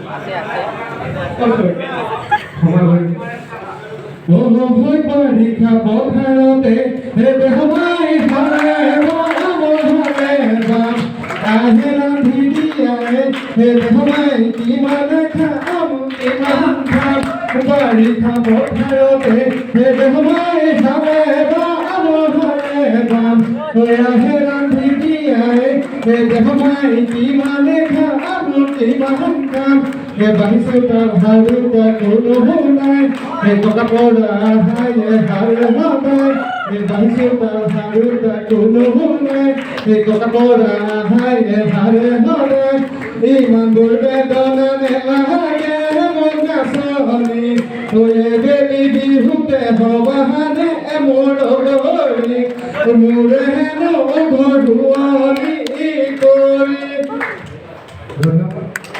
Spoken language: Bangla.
আছে আছে ভয় পরীক্ষা পথারতে হে দেহমাই ধরে মহলে বাম আহে রাধি দিয়ায়ে হে দেহমাই কি মানে খাম কি মান খাম পরীক্ষা পথারতে হে দেহমাই ধরে মহলে বাম আহে রাধি দিয়ায়ে হে দেহমাই কি মানে খাম কি মান খাম হে বাহিসুটা ভারুটা কোনো নাই হে কোকা কোলা হায় হারে হবে হে বাহিসুটা ভারুটা কোনো নাই হে কোকা কোলা হায় হারে হবে ইমান বলবে দনানে লাগে মঙ্গা সহনি হয়ে গেলি বিহুতে হবাহানে মোড় গড়ি মোড়ে হেন ঘড়ুয়ানি